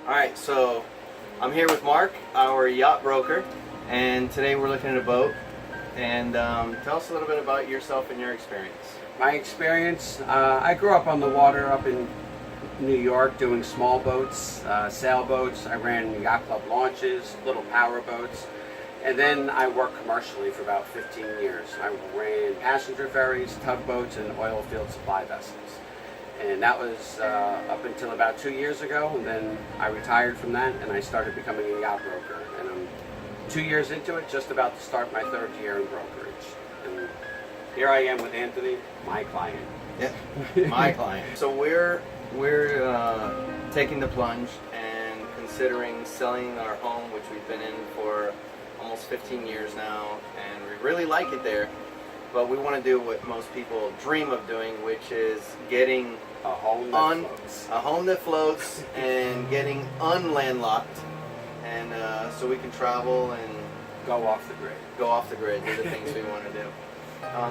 Alright, so I'm here with Mark, our yacht broker, and today we're looking at a boat. And tell us a little bit about yourself and your experience. My experience, I grew up on the water up in New York doing small boats, sailboats. I ran yacht club launches, little power boats, and then I worked commercially for about 15 years. I ran passenger ferries, tugboats, and oil field supply vessels. And that was up until about 2 years ago, and then I retired from that and I started becoming a yacht broker. And I'm 2 years into it, just about to start my third year in brokerage. And here I am with Anthony, my client. Yeah, my client. So we're taking the plunge and considering selling our home, which we've been in for almost 15 years now, and we really like it there. But we want to do what most people dream of doing, which is getting a home that floats and getting unlandlocked, and so we can travel and go off the grid, do the things we want to do.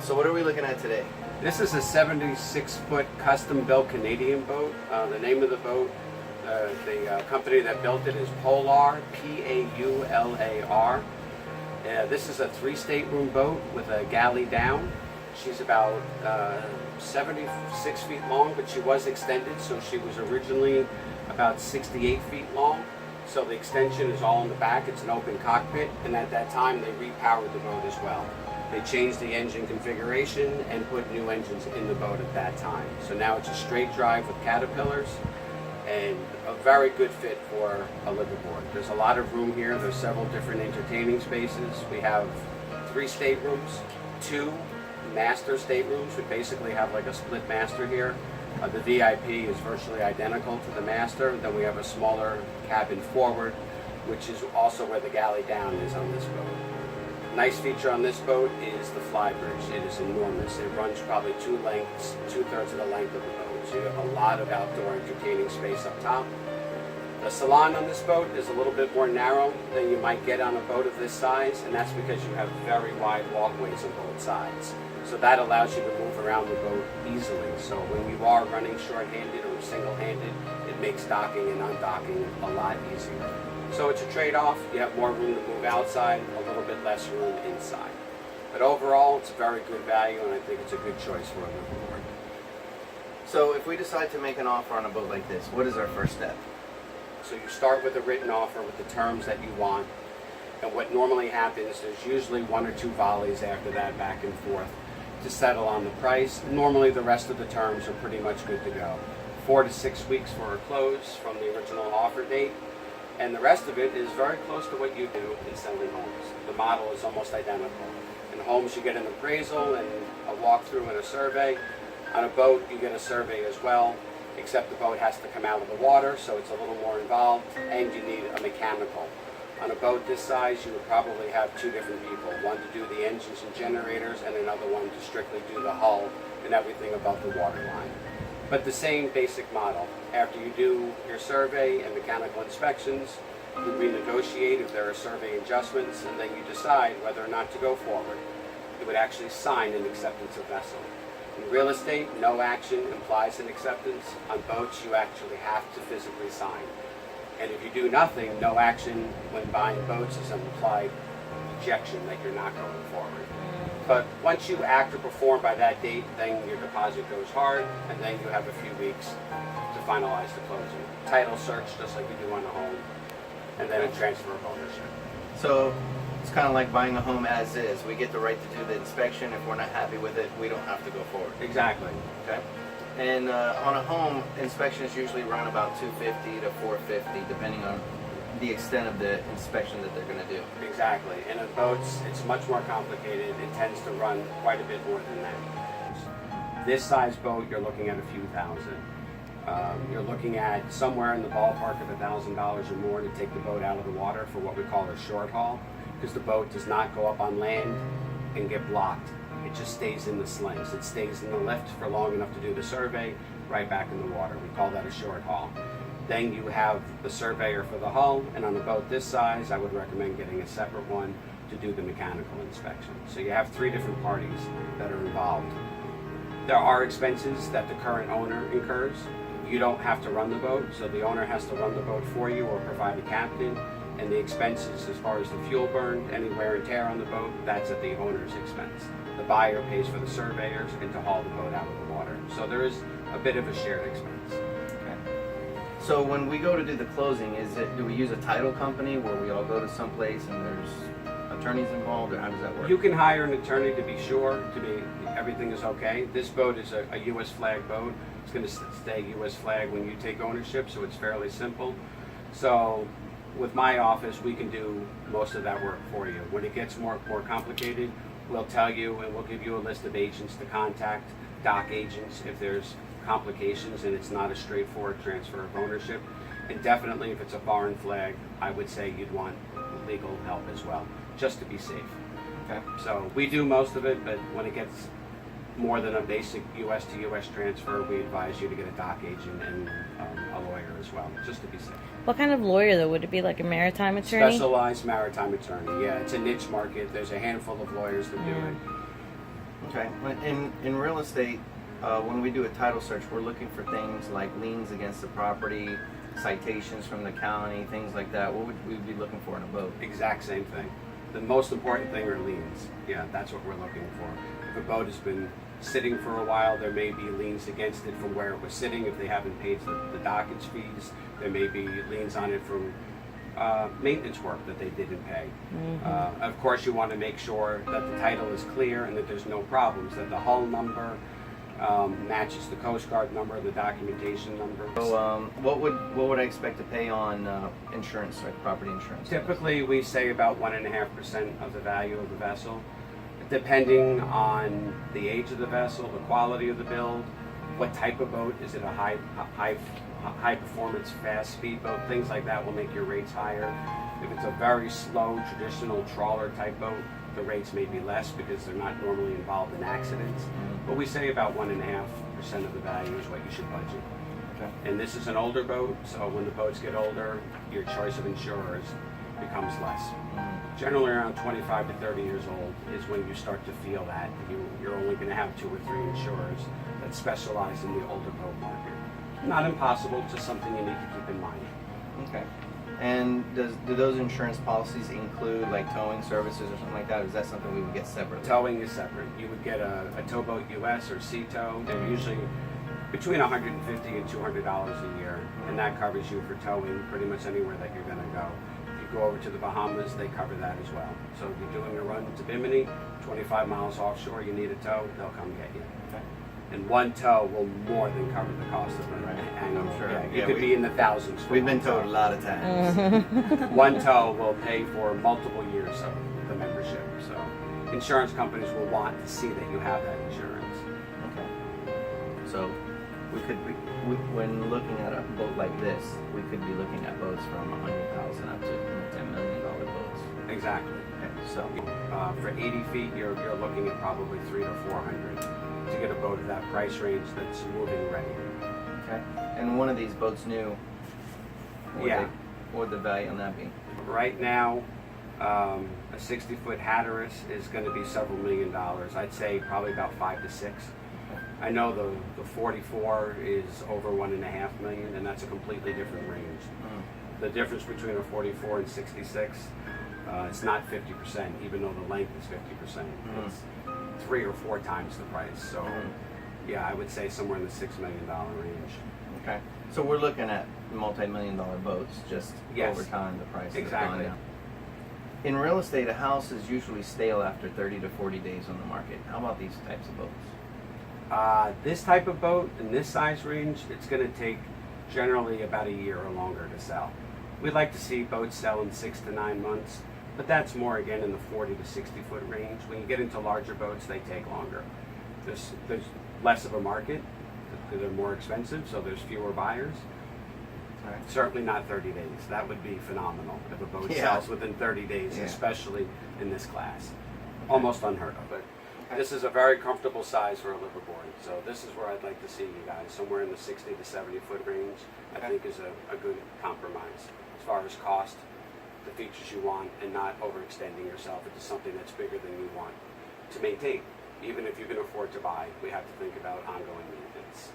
So what are we looking at today? This is a 76-foot custom-built Canadian boat. The name of the boat, the company that built it is Paular, P-A-U-L-A-R. This is a 3-stateroom boat with a galley down. She's about 76 feet long, but she was extended, so she was originally about 68 feet long. So the extension is all in the back. It's an open cockpit, and at that time they repowered the boat as well. They changed the engine configuration and put new engines in the boat at that time. So now it's a straight drive with Caterpillars and a very good fit for a liveaboard. There's a lot of room here. There's several different entertaining spaces. We have 3 staterooms, 2 master staterooms. We basically have like a split master here. The VIP is virtually identical to the master. Then we have a smaller cabin forward, which is also where the galley down is on this boat. Nice feature on this boat is the flybridge. It is enormous. It runs probably 2/3 of the length of the boat. So you have a lot of outdoor entertaining space up top. The salon on this boat is a little bit more narrow than you might get on a boat of this size, and that's because you have very wide walkways on both sides. So that allows you to move around the boat easily. So when you are running short-handed or single-handed, it makes docking and undocking a lot easier. So it's a trade-off. You have more room to move outside, a little bit less room inside. But overall, it's a very good value, and I think it's a good choice for a liveaboard. So if we decide to make an offer on a boat like this, what is our first step? So you start with a written offer with the terms that you want. And what normally happens, there's usually 1 or 2 volleys after that, back and forth, to settle on the price. Normally the rest of the terms are pretty much good to go. 4 to 6 weeks for a close from the original offer date. And the rest of it is very close to what you do in selling homes. The model is almost identical. In homes you get an appraisal and a walkthrough and a survey. On a boat you get a survey as well, except the boat has to come out of the water, so it's a little more involved, and you need a mechanical. On a boat this size you would probably have 2 different people, one to do the engines and generators and another one to strictly do the hull and everything above the waterline. But the same basic model. After you do your survey and mechanical inspections, you renegotiate if there are survey adjustments, and then you decide whether or not to go forward. You would actually sign an acceptance of vessel. In real estate, no action implies an acceptance. On boats, you actually have to physically sign. And if you do nothing, no action when buying boats is an implied rejection that you're not going forward. But once you act or perform by that date, then your deposit goes hard, and then you have a few weeks to finalize the closing. Title search, just like you do on a home, and then a transfer of ownership. So it's kind of like buying a home as is. We get the right to do the inspection. If we're not happy with it, we don't have to go forward. Exactly. Okay. And on a home, inspections usually run about $250 to $450, depending on the extent of the inspection that they're going to do. Exactly. And in boats, it's much more complicated. It tends to run quite a bit more than that. This size boat, you're looking at a few thousand. You're looking at somewhere in the ballpark of $1,000 or more to take the boat out of the water for what we call a short haul, because the boat does not go up on land and get blocked. It just stays in the slings. It stays in the lift for long enough to do the survey, right back in the water. We call that a short haul. Then you have the surveyor for the hull, and on a boat this size, I would recommend getting a separate one to do the mechanical inspection. So you have 3 different parties that are involved. There are expenses that the current owner incurs. You don't have to run the boat, so the owner has to run the boat for you or provide a captain. And the expenses as far as the fuel burn, any wear and tear on the boat, that's at the owner's expense. The buyer pays for the surveyors and to haul the boat out of the water. So there is a bit of a shared expense. Okay. So when we go to do the closing, do we use a title company where we all go to someplace and there's attorneys involved, or how does that work? You can hire an attorney to be sure everything is okay. This boat is a U.S. flag boat. It's going to stay U.S. flag when you take ownership, so it's fairly simple. So with my office, we can do most of that work for you. When it gets more complicated, we'll tell you and we'll give you a list of agents to contact, dock agents, if there's complications and it's not a straightforward transfer of ownership. And definitely if it's a foreign flag, I would say you'd want legal help as well, just to be safe. Okay. So we do most of it, but when it gets more than a basic U.S. to U.S. transfer, we advise you to get a dock agent and a lawyer as well, just to be safe. What kind of lawyer, though? Would it be like a maritime attorney? Specialized maritime attorney, yeah. It's a niche market. There's a handful of lawyers that do it. Okay. In real estate, when we do a title search, we're looking for things like liens against the property, citations from the county, things like that. What would we be looking for in a boat? Exact same thing. The most important thing are liens. Yeah, that's what we're looking for. If a boat has been sitting for a while, there may be liens against it from where it was sitting. If they haven't paid the dockage fees, there may be liens on it from maintenance work that they didn't pay. Of course, you want to make sure that the title is clear and that there's no problems, that the hull number matches the Coast Guard number, the documentation number. So what would I expect to pay on insurance, like property insurance? Typically, we say about 1.5% of the value of the vessel, depending on the age of the vessel, the quality of the build, what type of boat. Is it a high performance, fast speed boat? Things like that will make your rates higher. If it's a very slow, traditional trawler type boat, the rates may be less because they're not normally involved in accidents. But we say about 1.5% of the value is what you should budget. Okay. And this is an older boat, so when the boats get older, your choice of insurers becomes less. Generally around 25 to 30 years old is when you start to feel that you're only going to have 2 or 3 insurers that specialize in the older boat market. Not impossible, just something you need to keep in mind. Okay. And do those insurance policies include like towing services or something like that? Or is that something we would get separately? Towing is separate. You would get a towboat US or Sea Tow. They're usually between $150 and $200 a year, and that covers you for towing pretty much anywhere that you're going to go. If you go over to the Bahamas, they cover that as well. So if you're doing a run to Bimini, 25 miles offshore, you need a tow, they'll come get you. Okay. And one tow will more than cover the cost of an Right. annual. I'm sure. Yeah, you Yeah, could be in the thousands. for We've one been towed a tow. lot of times. One tow will pay for multiple years of the membership. So insurance companies will want to see that you have that insurance. Okay. So when looking at a boat like this, we could be looking at boats from 100,000 up to $10 million boats. Exactly. Okay. So For 80 feet, you're looking at probably 300 to 400 to get a boat of that price range that's moving ready. okay. And one of these boats new. Yeah. What would the value on that be? Right now, a 60-foot Hatteras is going to be several $1 million. I'd say probably about 5 to 6. I know the 44 is over 1.5 million, and that's a completely different range. The difference between a 44 and 66, it's not 50%, even though the length is 50%. It's 3 or 4 times the price. So, yeah, I would say somewhere in the $6 million range. Okay. So we're looking at multi-million-dollar boats, just Yes. over time the price has Exactly. gone down. In real estate, a house is usually stale after 30 to 40 days on the market. How about these types of boats? This type of boat in this size range, it's going to take generally about a year or longer to sell. We'd like to see boats sell in 6 to 9 months, but that's more again in the 40 to 60 foot range. When you get into larger boats, they take longer. There's less of a market, they're more expensive, so there's fewer buyers. All right. Certainly not 30 days. That would be phenomenal if a boat Yeah. sells within 30 days, Yeah. especially in this class. Almost unheard of, but this is a very comfortable size for a liverboard. So this is where I'd like to see you guys, somewhere in the 60 to 70 foot range. I think is a good compromise as far as cost, the features you want, and not overextending yourself into something that's bigger than you want to maintain. Even if you can afford to buy, we have to think about ongoing maintenance.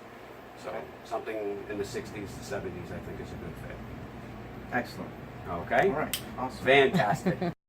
So Okay. something in the 60s to 70s, I think, is a good fit. Excellent. Okay? All right. Awesome. Fantastic.